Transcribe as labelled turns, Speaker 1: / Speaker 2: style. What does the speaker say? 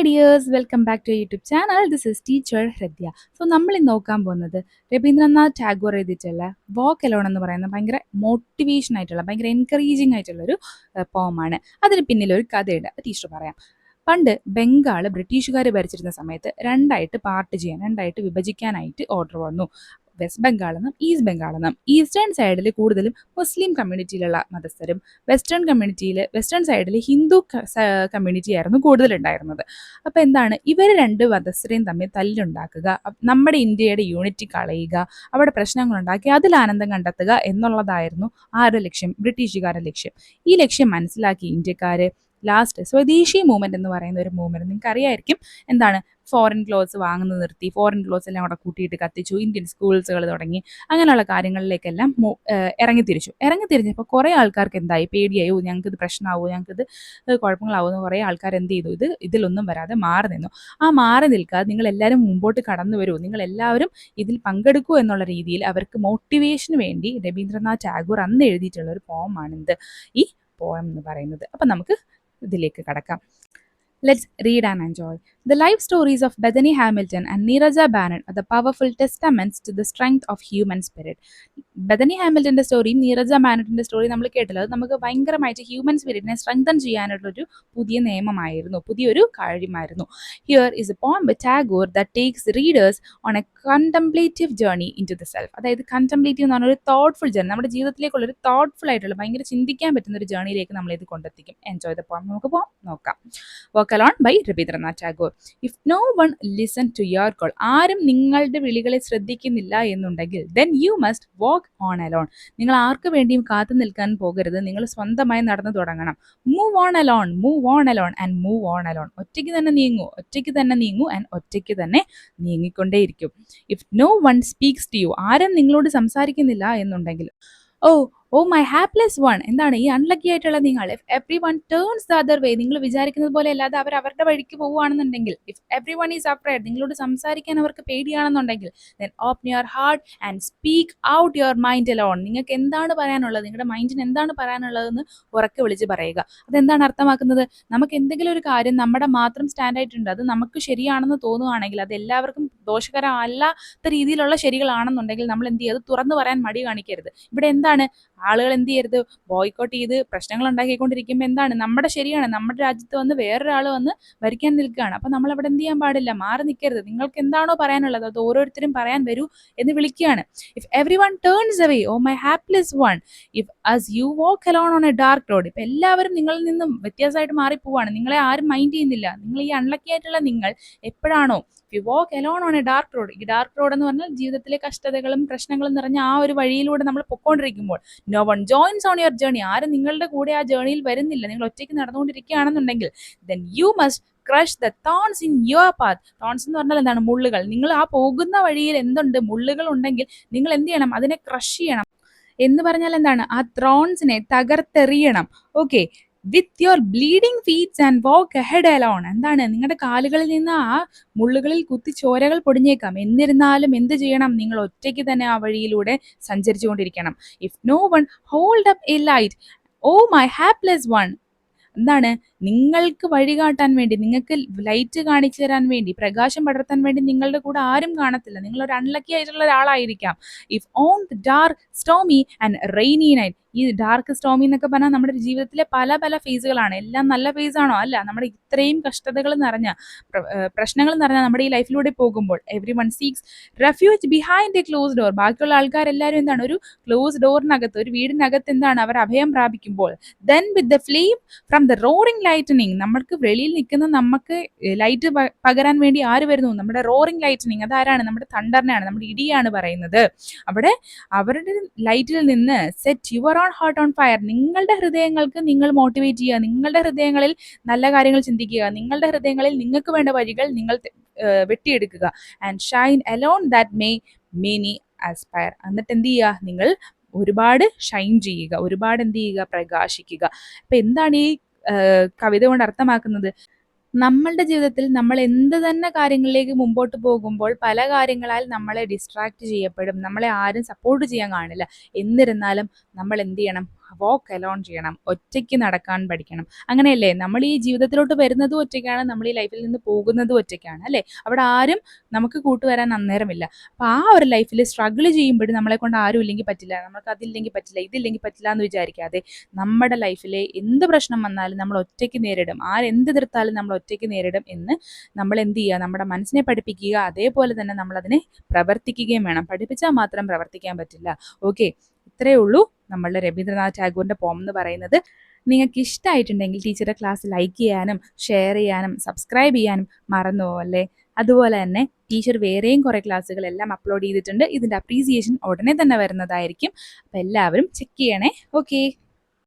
Speaker 1: Dears, welcome back to YouTube channel. This is teacher Hridya. So നമ്മൾ ഇന്ന് നോക്കാൻ പോകുന്നത് രവീന്ദ്രനാഥ് ടാഗോർ എഴുതിയിട്ടുള്ള വാക്ക് എലോൺ എന്ന് പറയുന്ന ഭയങ്കര മോട്ടിവേഷൻ ആയിട്ടുള്ള ഭയങ്കര എൻകറേജിങ് ആയിട്ടുള്ളൊരു പോമാണ്. അതിന് പിന്നിൽ ഒരു കഥയുണ്ട്, ടീച്ചർ പറയാം. പണ്ട് ബംഗാൾ ബ്രിട്ടീഷുകാർ ഭരിച്ചിരുന്ന സമയത്ത് രണ്ടായിട്ട് വിഭജിക്കാനായിട്ട് ഓർഡർ വന്നു. വെസ്റ്റ് ബംഗാൾ എന്നും ഈസ്റ്റ് ബംഗാൾ എന്നും. ഈസ്റ്റേൺ സൈഡിൽ കൂടുതലും മുസ്ലിം കമ്മ്യൂണിറ്റിയിലുള്ള മതസ്ഥരും, വെസ്റ്റേൺ സൈഡിൽ ഹിന്ദു കമ്മ്യൂണിറ്റി ആയിരുന്നു കൂടുതലുണ്ടായിരുന്നത്. അപ്പോൾ എന്താണ്, ഇവർ രണ്ട് മതസ്ഥരെയും തമ്മിൽ തല്ലുണ്ടാക്കുക, നമ്മുടെ ഇന്ത്യയുടെ യൂണിറ്റി കളയുക, അവിടെ പ്രശ്നങ്ങൾ ഉണ്ടാക്കി അതിൽ ആനന്ദം കണ്ടെത്തുക എന്നുള്ളതായിരുന്നു ആരുടെ ലക്ഷ്യം? ബ്രിട്ടീഷുകാരുടെ ലക്ഷ്യം. ഈ ലക്ഷ്യം മനസ്സിലാക്കി ഇന്ത്യക്കാര് ലാസ്റ്റ് സ്വദേശി മൂവ്മെന്റ് എന്ന് പറയുന്ന ഒരു മൂവ്മെന്റ് നിങ്ങൾക്ക് അറിയായിരിക്കും. എന്താണ്, ഫോറിൻ ക്ലോത്ത്സ് വാങ്ങുന്നത് നിർത്തി, ഫോറിൻ ക്ലോത്ത്സ് എല്ലാം കൂടെ കൂട്ടിയിട്ട് കത്തിച്ചു, ഇന്ത്യൻ സ്കൂൾസുകൾ തുടങ്ങി, അങ്ങനെയുള്ള കാര്യങ്ങളിലേക്കെല്ലാം ഇറങ്ങിത്തിരിഞ്ഞപ്പോൾ കുറേ ആൾക്കാർക്ക് എന്തായി, പേടിയായോ, ഞങ്ങൾക്കിത് പ്രശ്നമാവോ, ഞങ്ങൾക്കിത് കുഴപ്പങ്ങളാവുമെന്ന് കുറേ ആൾക്കാർ എന്ത് ചെയ്തു, ഇതിലൊന്നും വരാതെ മാറി നിന്നു. ആ മാറി നിൽക്കാതെ നിങ്ങൾ എല്ലാവരും മുമ്പോട്ട് കടന്നു വരൂ, നിങ്ങൾ എല്ലാവരും ഇതിൽ പങ്കെടുക്കൂ എന്നുള്ള രീതിയിൽ അവർക്ക് മോട്ടിവേഷന് വേണ്ടി രവീന്ദ്രനാഥ് ടാഗോർ അന്ന് എഴുതിയിട്ടുള്ള ഒരു പോമാണ് ഈ പോയം എന്ന് പറയുന്നത്. അപ്പം നമുക്ക് ഇതിലേക്ക് കടക്കാം. Let's read and enjoy. The life stories of Bethany Hamilton and Neeraja Bennett are the powerful testaments to the strength of human spirit. Bethany ഹാമിൽട്ടന്റെ സ്റ്റോറിയും നീരജ ബാനറ്റിന്റെ സ്റ്റോറിയും നമ്മൾ കേട്ടല്ലോ. അത് നമുക്ക് ഭയങ്കരമായിട്ട് ഹ്യൂമൻ സ്പിരിറ്റിനെ സ്ട്രെങ്തൻ ചെയ്യാനുള്ളൊരു പുതിയൊരു കാര്യമായിരുന്നു. Here is a poem by Tagore that takes readers on a contemplative journey into the self. അതായത് കണ്ടംപ്ലേറ്റീവ് എന്ന് പറഞ്ഞ ഒരു തോട്ട്ഫുൾ ജേർണി, നമ്മുടെ ജീവിതത്തിലേക്കുള്ള ഒരു തോട്ട്ഫുൾ ആയിട്ടുള്ള ഭയങ്കര ചിന്തിക്കാൻ പറ്റുന്ന ഒരു ജേർണിയിലേക്ക് നമ്മളിത് കൊണ്ടെത്തിക്കും. Enjoy the poem. നമുക്ക് നോക്കാം. Walk alone by Rabindranath Tagore. If no one listen to your call, ആരും നിങ്ങളുടെ വിളികളെ ശ്രദ്ധിക്കുന്നില്ല എന്നുണ്ടെങ്കിൽ then you must walk on alone. നിങ്ങൾ ആർക്ക് വേണ്ടിയും കാത്തു നിൽക്കാൻ പോകരുത്, നിങ്ങൾ സ്വന്തമായി നടന്നു തുടങ്ങണം. Move on alone and move on alone. ഒറ്റയ്ക്ക് തന്നെ നീങ്ങൂ ആൻഡ് ഒറ്റയ്ക്ക് തന്നെ നീങ്ങിക്കൊണ്ടേയിരിക്കും. If no one speaks to you, ആരും നിങ്ങളോട് സംസാരിക്കുന്നില്ല എന്നുണ്ടെങ്കിൽ, ഓ മൈ ഹാപ്ലെസ് വൺ, എന്താണ് ഈ അൺലക്കി ആയിട്ടുള്ള നിങ്ങൾ. If every one turns the other way, നിങ്ങൾ വിചാരിക്കുന്നത് പോലെ അല്ലാതെ അവർ അവരുടെ വഴിക്ക് പോവുകയാണെന്നുണ്ടെങ്കിൽ, if every one is afraid, നിങ്ങളോട് സംസാരിക്കാൻ അവർക്ക് പേടിയാണെന്നുണ്ടെങ്കിൽ, then open your heart and speak out your mind alone. നിങ്ങൾക്ക് എന്താണ് പറയാനുള്ളത്, നിങ്ങളുടെ മൈൻഡിന് എന്താണ് പറയാനുള്ളതെന്ന് ഉറക്കെ വിളിച്ച് പറയുക. അതെന്താണ് അർത്ഥമാക്കുന്നത്? നമുക്ക് എന്തെങ്കിലും ഒരു കാര്യം നമ്മുടെ മാത്രം സ്റ്റാൻഡായിട്ടുണ്ട്, അത് നമുക്ക് ശരിയാണെന്ന് തോന്നുകയാണെങ്കിൽ, അത് എല്ലാവർക്കും ദോഷകരമല്ലാത്ത രീതിയിലുള്ള ശരികളാണെന്നുണ്ടെങ്കിൽ നമ്മൾ എന്ത് ചെയ്യുക, അത് തുറന്നു പറയാൻ മടി കാണിക്കരുത്. ഇവിടെ എന്താണ്, ആളുകൾ എന്ത് ചെയ്യരുത്, ബോയ്ക്കോട്ട് ചെയ്ത് പ്രശ്നങ്ങൾ ഉണ്ടാക്കിക്കൊണ്ടിരിക്കുമ്പോൾ എന്താണ്, നമ്മുടെ ശരിയാണ്, നമ്മുടെ രാജ്യത്ത് വന്ന് വേറൊരാൾ വന്ന് ഭരിക്കാൻ നിൽക്കുകയാണ്. അപ്പം നമ്മൾ അവിടെ എന്ത് ചെയ്യാൻ പാടില്ല, മാറി നിൽക്കരുത്. നിങ്ങൾക്ക് എന്താണോ പറയാനുള്ളത് അത് ഓരോരുത്തരും പറയാൻ വരൂ എന്ന് വിളിക്കുകയാണ്. If every one turns away, oh my hapless one, if as you walk alone on a dark road. ഇപ്പം എല്ലാവരും നിങ്ങളിൽ നിന്നും വ്യത്യാസമായിട്ട് മാറിപ്പോവാണ്, നിങ്ങളെ ആരും മൈൻഡ് ചെയ്യുന്നില്ല. നിങ്ങൾ ഈ അൺലക്കി ആയിട്ടുള്ള നിങ്ങൾ എപ്പോഴാണോ U walk alone on a dark road, ഈ ഡാർക്ക് റോഡ് എന്ന് പറഞ്ഞാൽ ജീവിതത്തിലെ കഷ്ടതകളും പ്രശ്നങ്ങളും നിറഞ്ഞ ആ ഒരു വഴിയിലൂടെ നമ്മൾ പൊക്കോണ്ടിരിക്കുമ്പോൾ, no one joins on your journey, ആരും നിങ്ങളുടെ കൂടെ ആ ജേർണിയിൽ വരുന്നില്ല, നിങ്ങൾ ഒറ്റയ്ക്ക് നടന്നുകൊണ്ടിരിക്കുകയാണെന്നുണ്ടെങ്കിൽ, then you must crush the thorns in your path. Thorns എന്ന് പറഞ്ഞാൽ എന്താണ്, മുള്ളുകൾ. നിങ്ങൾ ആ പോകുന്ന വഴിയിൽ എന്തുണ്ട്, മുള്ളുകൾ ഉണ്ടെങ്കിൽ നിങ്ങൾ എന്ത് ചെയ്യണം, അതിനെ ക്രഷ് ചെയ്യണം. എന്ന് പറഞ്ഞാൽ എന്താണ്, ആ ത്രോൺസിനെ തകർത്തെറിയണം. Okay, with your bleeding feets and walk ahead alone. എന്താണ്, നിങ്ങളുടെ കാലുകളിൽ നിന്ന് ആ മുള്ളുകളിൽ കുത്തി ചോരകൾ പൊടിഞ്ഞേക്കാം, എന്നിരുന്നാലും എന്ത് ചെയ്യണം, നിങ്ങൾ ഒറ്റയ്ക്ക് തന്നെ ആ വഴിയിലൂടെ സഞ്ചരിച്ചു കൊണ്ടിരിക്കണം. If no one hold up a light, oh my hapless one, എന്താണ്, നിങ്ങൾക്ക് വഴികാട്ടാൻ വേണ്ടി, നിങ്ങൾക്ക് ലൈറ്റ് കാണിച്ചു തരാൻ വേണ്ടി, പ്രകാശം പടർത്താൻ വേണ്ടി നിങ്ങളുടെ കൂടെ ആരും കാണത്തില്ല, നിങ്ങൾ ഒരു അൺലക്കി ആയിട്ടുള്ള ഒരാളായിരിക്കാം. If on the dark stormy and rainy night. ഈ ഡാർക്ക് സ്റ്റോമി എന്നൊക്കെ പറഞ്ഞാൽ നമ്മുടെ ജീവിതത്തിലെ പല പല ഫേസുകളാണ്. എല്ലാം നല്ല ഫേസാണോ? അല്ല. നമ്മുടെ ഇത്രയും കഷ്ടതകൾ നിറഞ്ഞ പ്രശ്നങ്ങൾ നിറഞ്ഞ നമ്മുടെ ഈ ലൈഫിലൂടെ പോകുമ്പോൾ, every one seeks refuge behind A close door. ബാക്കിയുള്ള ആൾക്കാരെല്ലാവരും എന്താണ്, ഒരു ക്ലോസ് ഡോറിനകത്ത്, ഒരു വീടിനകത്ത് എന്താണ്, അവർ അഭയം പ്രാപിക്കുമ്പോൾ, then with the flame from the roaring lightning, നമ്മൾക്ക് വെളിയിൽ നിൽക്കുന്ന നമുക്ക് ലൈറ്റ് പകരാൻ വേണ്ടി ആര് വരുന്നു, നമ്മുടെ റോറിംഗ് ലൈറ്റനിങ്. അതാരാണ്? നമ്മുടെ തണ്ടറിനെയാണ്, നമ്മുടെ ഇടിയാണ് പറയുന്നത്. അവിടെ അവരുടെ ലൈറ്റിൽ നിന്ന് set your own heart on fire, നിങ്ങളുടെ ഹൃദയങ്ങൾക്ക് നിങ്ങൾ മോട്ടിവേറ്റ് ചെയ്യുക, നിങ്ങളുടെ ഹൃദയങ്ങളിൽ നല്ല കാര്യങ്ങൾ ചിന്തിക്കുക, നിങ്ങളുടെ ഹൃദയങ്ങളിൽ നിങ്ങൾക്ക് വേണ്ട വഴികൾ നിങ്ങൾ വെട്ടിയെടുക്കുക. And shine alone that many aspire. എന്നിട്ട് എന്ത് ചെയ്യുക, നിങ്ങൾ ഒരുപാട് ഷൈൻ ചെയ്യുക, ഒരുപാട് എന്ത് ചെയ്യുക, പ്രകാശിക്കുക. അപ്പം എന്താണ് ഈ കവിത കൊണ്ട് അർത്ഥമാക്കുന്നത്? നമ്മളുടെ ജീവിതത്തിൽ നമ്മൾ എന്ത് തന്നെ കാര്യങ്ങളിലേക്ക് മുമ്പോട്ട് പോകുമ്പോൾ പല കാര്യങ്ങളാൽ നമ്മളെ ഡിസ്ട്രാക്ട് ചെയ്യപ്പെടും, നമ്മളെ ആരും സപ്പോർട്ട് ചെയ്യാൻ കാണില്ല. എന്നിരുന്നാലും നമ്മൾ എന്ത് ചെയ്യണം, വാക്ക് അലോൺ ചെയ്യണം, ഒറ്റയ്ക്ക് നടക്കാൻ പഠിക്കണം. അങ്ങനെയല്ലേ നമ്മൾ ഈ ജീവിതത്തിലോട്ട് വരുന്നതും ഒറ്റയ്ക്കാണ്, നമ്മൾ ഈ ലൈഫിൽ നിന്ന് പോകുന്നതും ഒറ്റയ്ക്കാണ് അല്ലേ. അവിടെ ആരും നമുക്ക് കൂട്ടുവരാൻ അന്നേരമില്ല. അപ്പോൾ ആ ഒരു ലൈഫിൽ സ്ട്രഗിൾ ചെയ്യുമ്പോഴും നമ്മളെ കൊണ്ട് ആരും ഇല്ലെങ്കിൽ പറ്റില്ല, നമുക്ക് അതില്ലെങ്കിൽ പറ്റില്ല, ഇതില്ലെങ്കിൽ പറ്റില്ല എന്ന് വിചാരിക്കാതെ നമ്മുടെ ലൈഫിലെ എന്ത് പ്രശ്നം വന്നാലും നമ്മൾ ഒറ്റയ്ക്ക് നേരിടും, ആരെന്ത് എതിർത്താലും നമ്മൾ ഒറ്റയ്ക്ക് നേരിടും എന്ന് നമ്മൾ എന്ത് ചെയ്യുക, നമ്മുടെ മനസ്സിനെ പഠിപ്പിക്കുക. അതേപോലെ തന്നെ നമ്മളതിനെ പ്രവർത്തിക്കുകയും വേണം. പഠിപ്പിച്ചാൽ മാത്രം പ്രവർത്തിക്കാൻ പറ്റില്ല. ഓക്കെ, ഇത്രയേ ഉള്ളൂ നമ്മളുടെ രവീന്ദ്രനാഥ് ടാഗോറിൻ്റെ പോം എന്ന് പറയുന്നത്. നിങ്ങൾക്ക് ഇഷ്ടമായിട്ടുണ്ടെങ്കിൽ ടീച്ചറുടെ ക്ലാസ് ലൈക്ക് ചെയ്യാനും ഷെയർ ചെയ്യാനും സബ്സ്ക്രൈബ് ചെയ്യാനും മറന്നു പോവല്ലേ. അതുപോലെ തന്നെ ടീച്ചർ വേറെയും കുറേ ക്ലാസ്സുകളെല്ലാം അപ്ലോഡ് ചെയ്തിട്ടുണ്ട്. ഇതിൻ്റെ അപ്രീസിയേഷൻ ഉടനെ തന്നെ വരുന്നതായിരിക്കും. അപ്പോൾ എല്ലാവരും ചെക്ക് ചെയ്യണേ. ഓക്കെ.